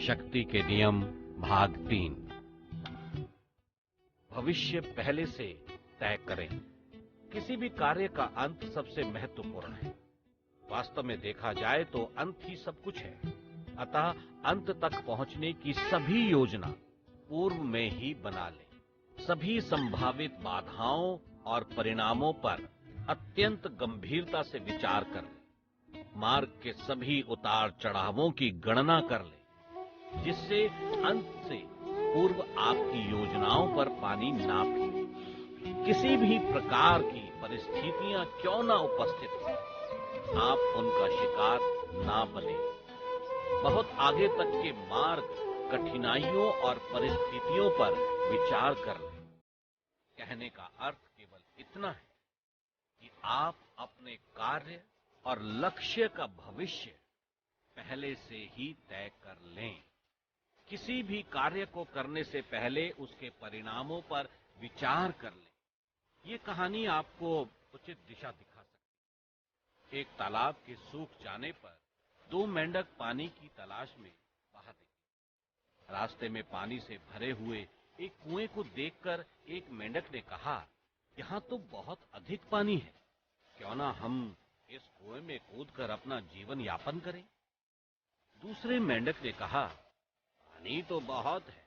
शक्ति के नियम भाग 3। भविष्य पहले से तय करें। किसी भी कार्य का अंत सबसे महत्वपूर्ण है। वास्तव में देखा जाए तो अंत ही सब कुछ है। अतः अंत तक पहुंचने की सभी योजना पूर्व में ही बना लें। सभी संभावित बाधाओं और परिणामों पर अत्यंत गंभीरता से विचार कर लें। मार्ग के सभी उतार चढ़ावों की गणना कर लें, जिससे अंत से पूर्व आपकी योजनाओं पर पानी ना फिरे। किसी भी प्रकार की परिस्थितियां क्यों ना उपस्थित हो, आप उनका शिकार ना बने। बहुत आगे तक के मार्ग, कठिनाइयों और परिस्थितियों पर विचार कर लें। कहने का अर्थ केवल इतना है कि आप अपने कार्य और लक्ष्य का भविष्य पहले से ही तय कर लें। किसी भी कार्य को करने से पहले उसके परिणामों पर विचार कर लें। ये कहानी आपको उचित दिशा दिखा सकती है। एक तालाब के सूख जाने पर 2 मेंढक पानी की तलाश में बाहर निकले। रास्ते में पानी से भरे हुए एक कुएं को देखकर एक मेंढक ने कहा, यहाँ तो बहुत अधिक पानी है, क्यों ना हम इस कुएं में कूदकर अपना जीवन यापन करें। दूसरे मेंढक ने कहा, पानी तो बहुत है,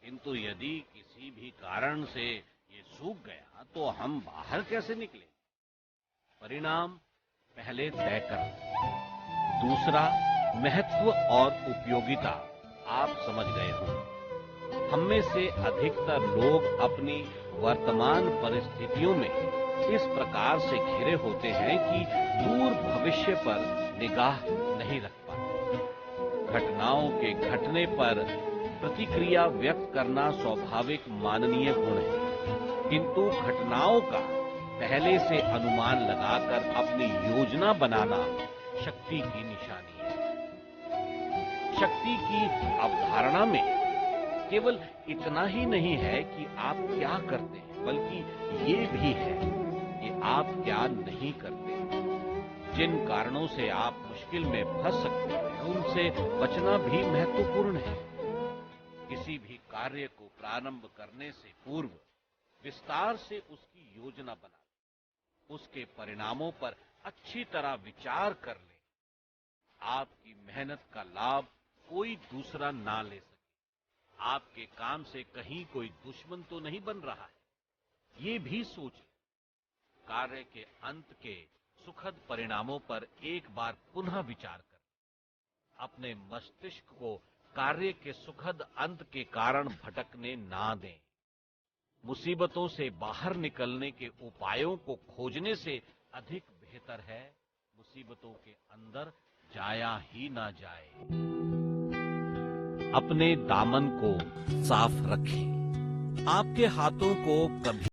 किंतु यदि किसी भी कारण से ये सूख गया तो हम बाहर कैसे निकलें? परिणाम पहले तय करें। दूसरा, महत्व और उपयोगिता आप समझ गए होंगे। हम में से अधिकतर लोग अपनी वर्तमान परिस्थितियों में इस प्रकार से घिरे होते हैं कि दूर भविष्य पर निगाह नहीं रख पाते। घटनाओं के घटने पर प्रतिक्रिया व्यक्त करना स्वाभाविक माननीय गुण है, किंतु घटनाओं का पहले से अनुमान लगाकर अपनी योजना बनाना शक्ति की निशानी है। शक्ति की अवधारणा में केवल इतना ही नहीं है कि आप क्या करते हैं, बल्कि ये भी है कि आप क्या नहीं करते। जिन कारणों से आप मुश्किल में फंस सकते हैं, उनसे बचना भी महत्वपूर्ण है। किसी भी कार्य को प्रारंभ करने से पूर्व विस्तार से उसकी योजना बना लें। उसके परिणामों पर अच्छी तरह विचार कर लें। आपकी मेहनत का लाभ कोई दूसरा ना ले सके। आपके काम से कहीं कोई दुश्मन तो नहीं बन रहा है, ये भी सोचें। कार्य के अंत के सुखद परिणामों पर एक बार पुनः विचार करें। अपने मस्तिष्क को कार्य के सुखद अंत के कारण भटकने ना दें। मुसीबतों से बाहर निकलने के उपायों को खोजने से अधिक बेहतर है मुसीबतों के अंदर जाया ही ना जाए। अपने दामन को साफ रखें। आपके हाथों को कभी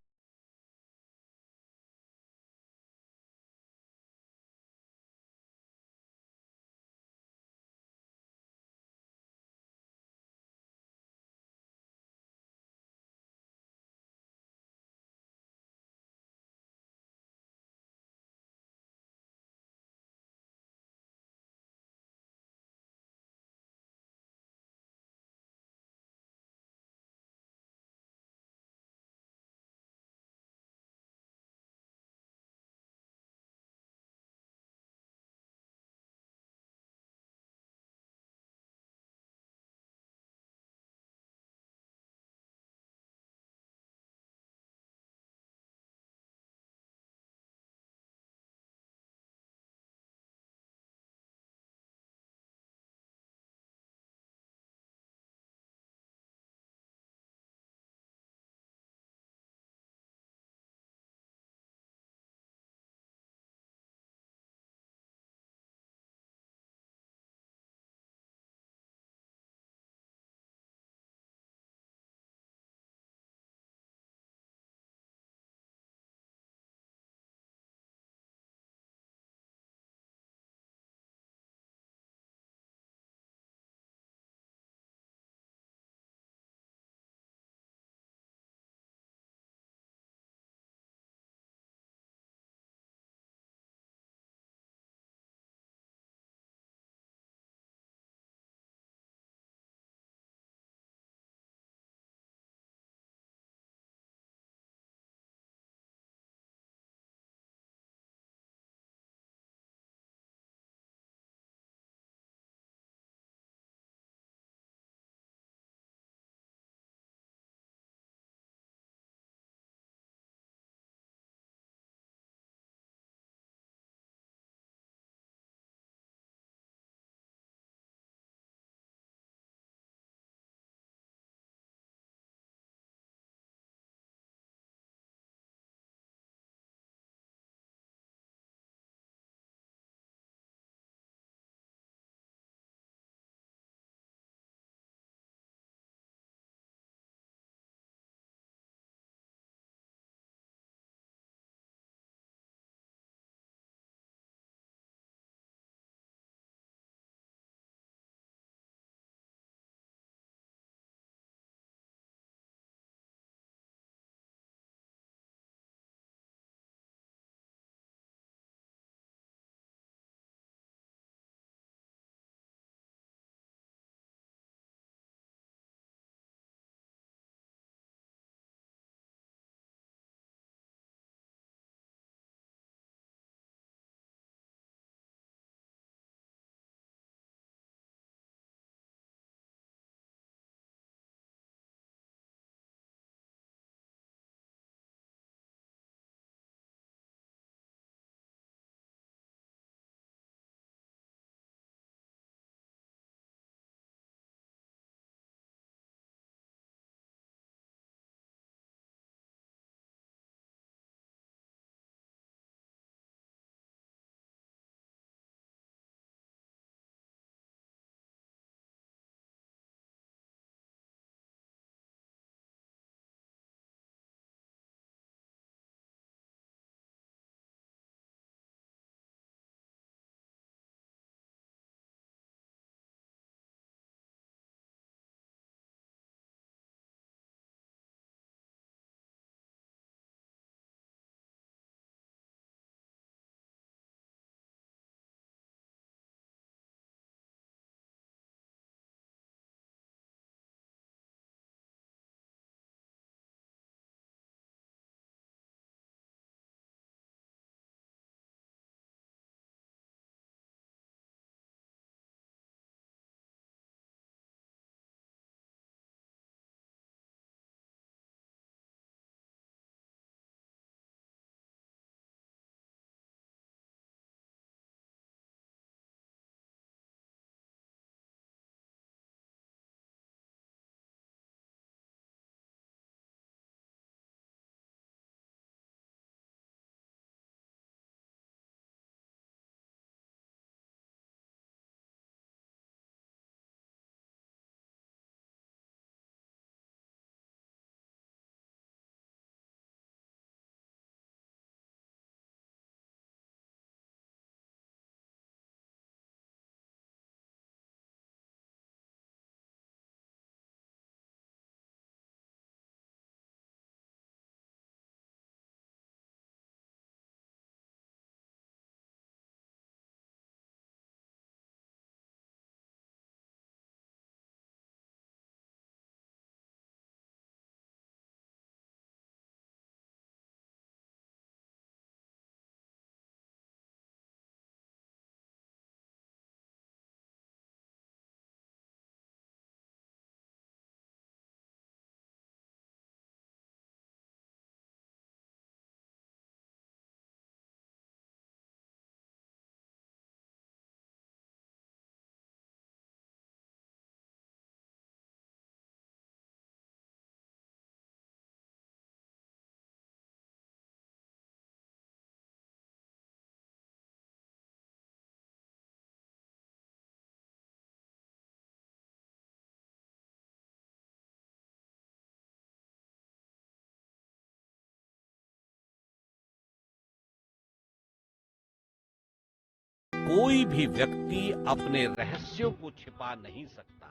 कोई भी व्यक्ति अपने रहस्यों को छिपा नहीं सकता।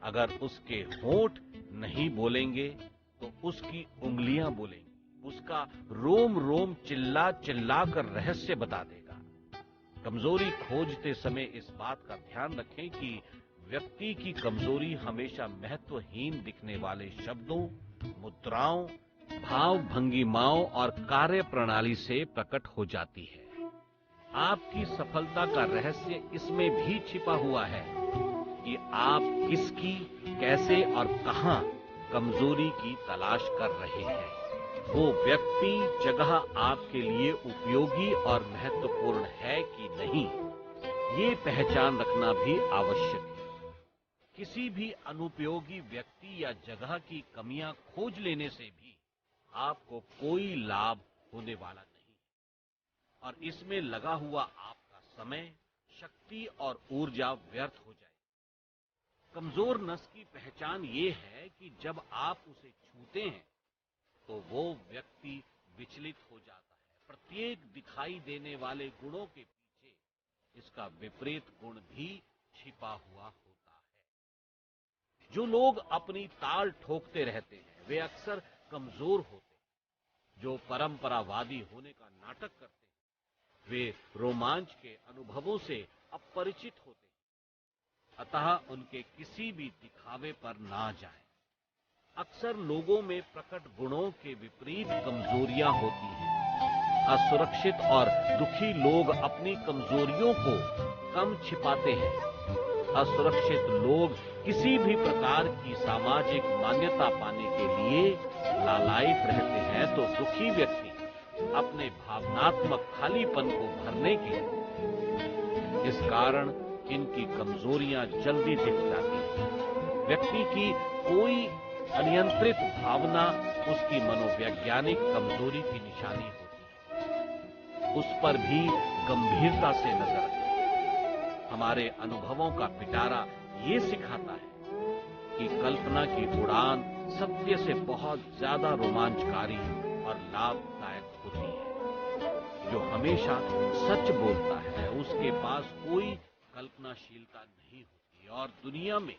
अगर उसके होंठ नहीं बोलेंगे तो उसकी उंगलियां बोलेंगी। उसका रोम रोम चिल्ला चिल्ला कर रहस्य बता देगा। कमजोरी खोजते समय इस बात का ध्यान रखें कि व्यक्ति की कमजोरी हमेशा महत्वहीन दिखने वाले शब्दों, मुद्राओं, भाव भंगिमाओं और कार्य प्रणाली से प्रकट हो जाती है। आपकी सफलता का रहस्य इसमें भी छिपा हुआ है कि आप किसकी, कैसे और कहां कमजोरी की तलाश कर रहे हैं। वो व्यक्ति, जगह आपके लिए उपयोगी और महत्वपूर्ण है कि नहीं, ये पहचान रखना भी आवश्यक है। किसी भी अनुपयोगी व्यक्ति या जगह की कमियां खोज लेने से भी आपको कोई लाभ होने वाला नहीं और इसमें लगा हुआ आपका समय, शक्ति और ऊर्जा व्यर्थ हो जाए। कमजोर नस की पहचान ये है कि जब आप उसे छूते हैं तो वो व्यक्ति विचलित हो जाता है। प्रत्येक दिखाई देने वाले गुणों के पीछे इसका विपरीत गुण भी छिपा हुआ होता है। जो लोग अपनी ताल ठोकते रहते हैं वे अक्सर कमजोर होते हैं। जो परंपरावादी होने का नाटक करते हैं वे रोमांच के अनुभवों से अपरिचित होते हैं। अतः उनके किसी भी दिखावे पर ना जाएं। अक्सर लोगों में प्रकट गुणों के विपरीत कमजोरियां होती हैं। असुरक्षित और दुखी लोग अपनी कमजोरियों को कम छिपाते हैं। असुरक्षित लोग किसी भी प्रकार की सामाजिक मान्यता पाने के लिए लालायित रहते हैं, तो दुखी व्यक्ति अपने भावनात्मक खालीपन को भरने के लिए इस कारण इनकी कमजोरियां जल्दी दिख जाती हैं। व्यक्ति की कोई अनियंत्रित भावना उसकी मनोवैज्ञानिक कमजोरी की निशानी होती है। उस पर भी गंभीरता से नजर रखें। हमारे अनुभवों का पिटारा ये सिखाता है कि कल्पना की उड़ान सत्य से बहुत ज्यादा रोमांचकारी और लाभदायक होती है। जो हमेशा सच बोलता है उसके पास कोई कल्पनाशीलता नहीं होती और दुनिया में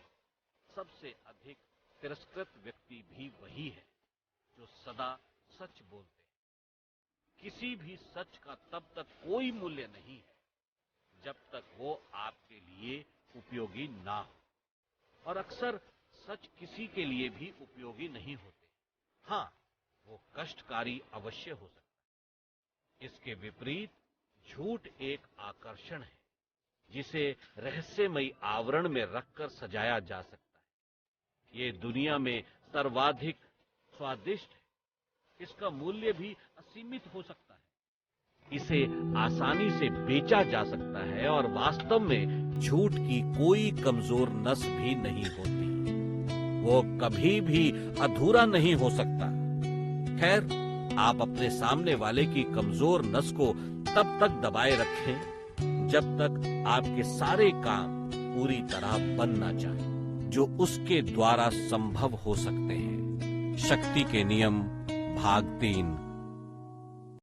सबसे अधिक तिरस्कृत व्यक्ति भी वही है जो सदा सच बोलते हैं। किसी भी सच का तब तक कोई मूल्य नहीं है जब तक वो आपके लिए उपयोगी ना हो और अक्सर सच किसी के लिए भी उपयोगी नहीं होते। हां, वो कष्टकारी अवश्य हो सकता है। इसके विपरीत झूठ एक आकर्षण है जिसे रहस्यमयी आवरण में रखकर सजाया जा सकता है। ये दुनिया में सर्वाधिक स्वादिष्ट है। इसका मूल्य भी असीमित हो सकता है। इसे आसानी से बेचा जा सकता है और वास्तव में झूठ की कोई कमजोर नस भी नहीं होती। वो कभी भी अधूरा नहीं हो सकता। खैर, आप अपने सामने वाले की कमजोर नस को तब तक दबाए रखें जब तक आपके सारे काम पूरी तरह बन ना जाए जो उसके द्वारा संभव हो सकते हैं। शक्ति के नियम भाग 3